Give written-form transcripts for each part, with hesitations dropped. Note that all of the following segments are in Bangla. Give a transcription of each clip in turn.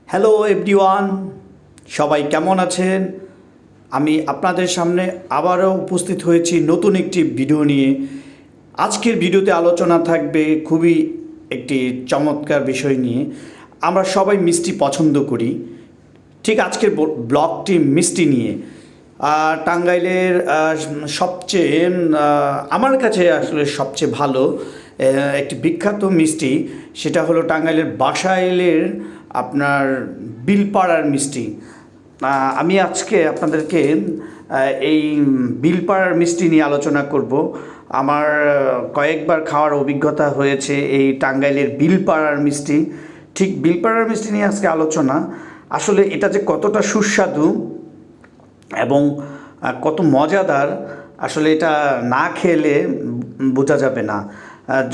হ্যালো এভরিওয়ান, সবাই কেমন আছেন? আমি আপনাদের সামনে আবারও উপস্থিত হয়েছি নতুন একটি ভিডিও নিয়ে। আজকের ভিডিওতে আলোচনা থাকবে খুবই একটি চমৎকার বিষয় নিয়ে। আমরা সবাই মিষ্টি পছন্দ করি, ঠিক আজকের ব্লগটি মিষ্টি নিয়ে। টাঙ্গাইলের সবচেয়ে আমার কাছে আসলে সবচেয়ে ভালো একটি বিখ্যাত মিষ্টি, সেটা হলো টাঙ্গাইলের বাসাইলের আপনার বিলপাড়ার মিষ্টি। আমি আজকে আপনাদেরকে এই বিলপাড়ার মিষ্টি নিয়ে আলোচনা করব। আমার কয়েকবার খাওয়ার অভিজ্ঞতা হয়েছে এই টাঙ্গাইলের বিলপাড়ার মিষ্টি। ঠিক বিলপাড়ার মিষ্টি নিয়ে আজকে আলোচনা। আসলে এটা যে কতটা সুস্বাদু এবং কত মজাদার, আসলে এটা না খেলে বোঝা যাবে না।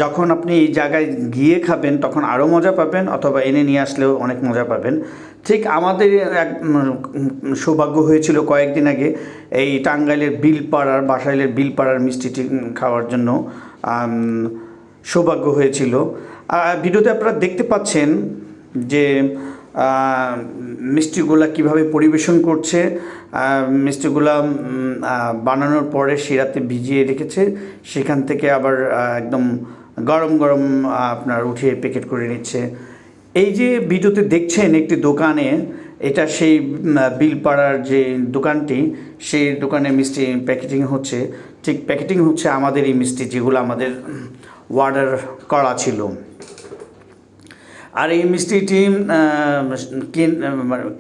যখন আপনি এই জায়গায় গিয়ে খাবেন তখন আরও মজা পাবেন, অথবা এনে নিয়ে আসলেও অনেক মজা পাবেন। ঠিক আমাদের এক সৌভাগ্য হয়েছিল কয়েকদিন আগে এই টাঙ্গাইলের বিলপাড়ার বাসাইলের বিলপাড়ার মিষ্টিটি খাওয়ার জন্য সৌভাগ্য হয়েছিল। ভিডিওতে আপনারা দেখতে পাচ্ছেন যে মিষ্টিগুলা কিভাবে পরিবেশন করছে। মিষ্টিগুলা বানানোর পরে শিরাতে ভিজিয়ে রেখেছে, সেখান থেকে আবার একদম গরম গরম আপনার উঠিয়ে প্যাকেট করে নিচ্ছে। এই যে ভিডিওতে দেখছেন একটি দোকানে, এটা সেই বিলপাড়ার যে দোকানটি, সেই দোকানে মিষ্টি প্যাকেটিং হচ্ছে। ঠিক প্যাকেটিং হচ্ছে আমাদের এই মিষ্টি, যেগুলো আমাদের অর্ডার করা ছিল। আর এই মিষ্টিটি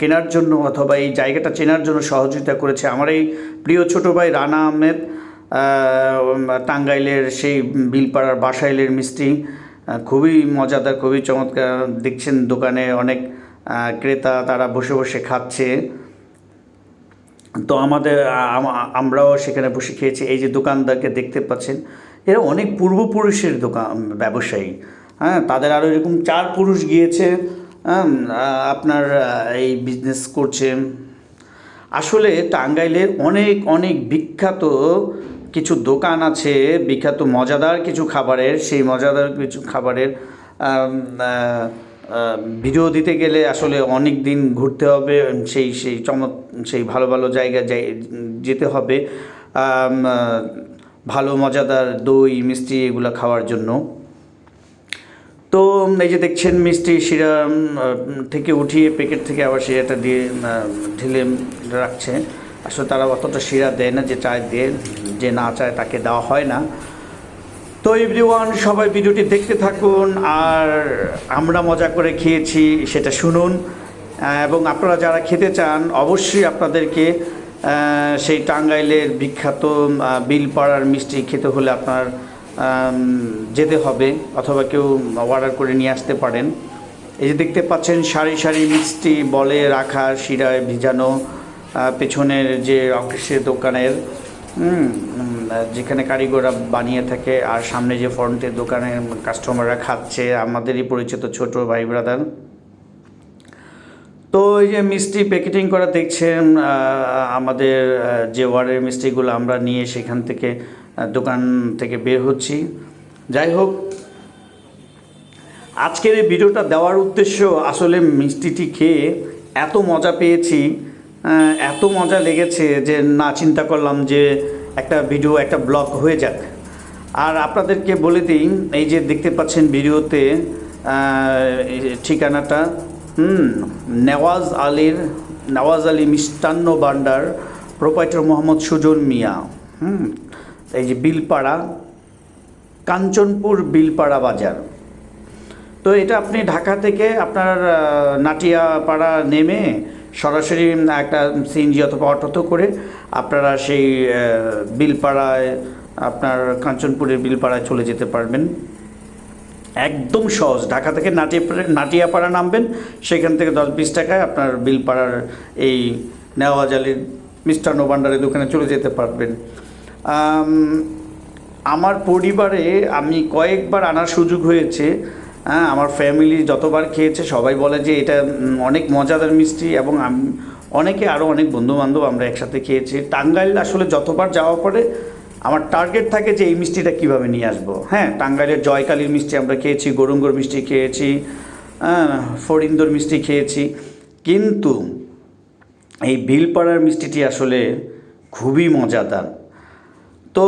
কেনার জন্য অথবা এই জায়গাটা চেনার জন্য সহযোগিতা করেছে আমার এই প্রিয় ছোটো ভাই রানা আহমেদ। টাঙ্গাইলের সেই বিলপাড়ার বাসাইলের মিষ্টি খুবই মজাদার, খুবই চমৎকার। দেখছেন দোকানে অনেক ক্রেতা, তারা বসে বসে খাচ্ছে। তো আমরাও সেখানে বসে খেয়েছি। এই যে দোকানদারকে দেখতে পাচ্ছেন, এরা অনেক পূর্বপুরুষের ব্যবসায়ী। হ্যাঁ, তাদের আরও এরকম 4 পুরুষ গিয়েছে আপনার এই বিজনেস করছে। আসলে টাঙ্গাইলের অনেক অনেক বিখ্যাত কিছু দোকান আছে, বিখ্যাত মজাদার কিছু খাবারের। সেই মজাদার কিছু খাবারের ভিডিও দিতে গেলে আসলে অনেক দিন ঘুরতে হবে, সেই ভালো ভালো জায়গায় যেতে হবে ভালো মজাদার দই মিষ্টি এগুলো খাওয়ার জন্য। তো এই যে দেখছেন মিষ্টি শিরা থেকে উঠিয়ে প্যাকেট থেকে আবার শিরাটা দিয়ে ঢেলে রাখছে। আসলে তারা অতটা শিরা দেয় না, যে চায় দেয়, যে না চায় তাকে দেওয়া হয় না। তো এভরিওয়ান, সবাই ভিডিওটি দেখতে থাকুন, আর আমরা মজা করে খেয়েছি সেটা শুনুন। এবং আপনারা যারা খেতে চান, অবশ্যই আপনাদেরকে সেই টাঙ্গাইলের বিখ্যাত বিলপাড়ার মিষ্টি খেতে হলে আপনার যেতে হবে, অথবা কেউ অর্ডার করে নিয়ে আসতে পারেন। এই যে দেখতে পাচ্ছেন সারি সারি মিষ্টি বলে রাখা, শিরায় ভিজানো, পেছনের যে অফিসের দোকানের যেখানে কারিগররা বানিয়ে থাকে, আর সামনে যে ফ্রন্টের দোকানে কাস্টমাররা খাচ্ছে, আমাদেরই পরিচিত ছোট ভাই ব্রাদার। তো এই যে মিষ্টি প্যাকেটিং করা দেখছেন, আমাদের যে ওয়ার্ডের মিষ্টিগুলো আমরা নিয়ে সেখান থেকে দোকান থেকে বের হচ্ছি। যাই হোক, আজকের এই ভিডিওটা দেওয়ার উদ্দেশ্য, আসলে মিষ্টিটি খেয়ে এত মজা পেয়েছি, এত মজা লেগেছে যে না, চিন্তা করলাম যে একটা ভিডিও, একটা ব্লগ হয়ে যাক। আর আপনাদেরকে বলে দিই, এই যে দেখতে পাচ্ছেন ভিডিওতে ঠিকানাটা, নেওয়াজ আলী মিষ্টান্ন ভান্ডার, প্রোপাইটার মোহাম্মদ সুজন মিয়া। এই যে বিলপাড়া, কাঞ্চনপুর বিলপাড়া বাজার। তো এটা আপনি ঢাকা থেকে আপনার নাটিয়াপাড়া নেমে সরাসরি একটা সিএনজি অথবা অটোতে করে আপনারা সেই বিলপাড়ায়, আপনার কাঞ্চনপুরের বিলপাড়ায় চলে যেতে পারবেন। একদম সহজ, ঢাকা থেকে নাটিয়াপাড়া নামবেন, সেখান থেকে 10-20 টাকায় আপনার বিলপাড়ার এই নেওয়াজ আলীর মিষ্টান্ন ভান্ডারের দোকানে চলে যেতে পারবেন। আমার পরিবারে আমি কয়েকবার আনার সুযোগ হয়েছে। আমার ফ্যামিলি যতবার খেয়েছে সবাই বলে যে এটা অনেক মজাদার মিষ্টি, এবং অনেকে আরও অনেক বন্ধুবান্ধব আমরা একসাথে খেয়েছি। টাঙ্গাইল আসলে যতবার যাওয়া পড়ে আমার টার্গেট থাকে যে এই মিষ্টিটা কীভাবে নিয়ে আসবো। হ্যাঁ, টাঙ্গাইলের জয়কালীর মিষ্টি আমরা খেয়েছি, গরুঙ্গর মিষ্টি খেয়েছি, ফরিন্দর মিষ্টি খেয়েছি, কিন্তু এই ভিলপাড়ার মিষ্টিটি আসলে খুবই মজাদার। তো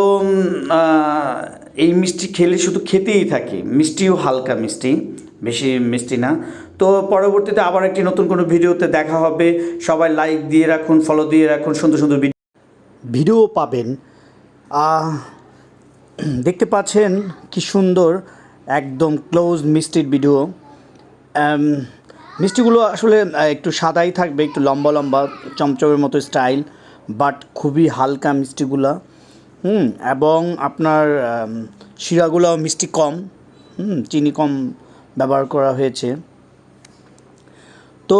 এই মিষ্টি খেলে শুধু খেতেই থাকি, মিষ্টিও হালকা মিষ্টি, বেশি মিষ্টি না। তো পরবর্তীতে আবার একটি নতুন কোনো ভিডিওতে দেখা হবে। সবাই লাইক দিয়ে রাখুন, ফলো দিয়ে রাখুন, সুন্দর সুন্দর ভিডিও পাবেন। দেখতে পাচ্ছেন কি সুন্দর একদম ক্লোজ মিষ্টির ভিডিও। মিষ্টিগুলো আসলে একটু সাদাই থাকবে, একটু লম্বা লম্বা চমচমের মতো স্টাইল, বাট খুবই হালকা মিষ্টিগুলা। এবং আপনার শিরাগুলোও মিষ্টি কম, চিনি কম ব্যবহার করা হয়েছে। তো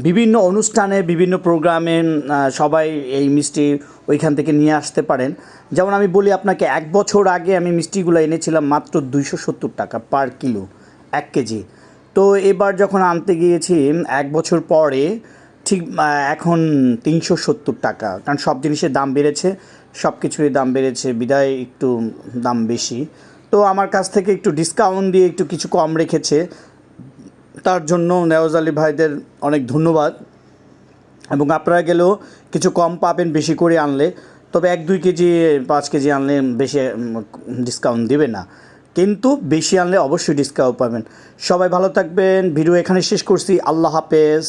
বিভিন্ন অনুষ্ঠানে, বিভিন্ন প্রোগ্রামে সবাই এই মিষ্টি ওইখান থেকে নিয়ে আসতে পারেন। যেমন আমি বলি আপনাকে, 1 বছর আগে আমি মিষ্টিগুলো এনেছিলাম মাত্র 270 টাকা পার কিলো, 1 কেজি। তো এবার যখন আনতে গিয়েছি 1 বছর পরে, ঠিক এখন 370 টাকা, কারণ সব জিনিসের দাম বেড়েছে, সব কিছুরই দাম বেড়েছে, বিদায় একটু দাম বেশি। তো আমার কাছ থেকে একটু ডিসকাউন্ট দিয়ে একটু কিছু কম রেখেছে, তার জন্য নেওয়াজ আলী ভাইদের অনেক ধন্যবাদ। এবং আপনারা গেলেও কিছু কম পাবেন বেশি করে আনলে, তবে 1-2 কেজি 5 কেজি আনলে বেশি ডিসকাউন্ট দেবে না, কিন্তু বেশি আনলে অবশ্যই ডিসকাউন্ট পাবেন। সবাই ভালো থাকবেন, ভিডিও এখানে শেষ করছি, আল্লাহ হাফেজ।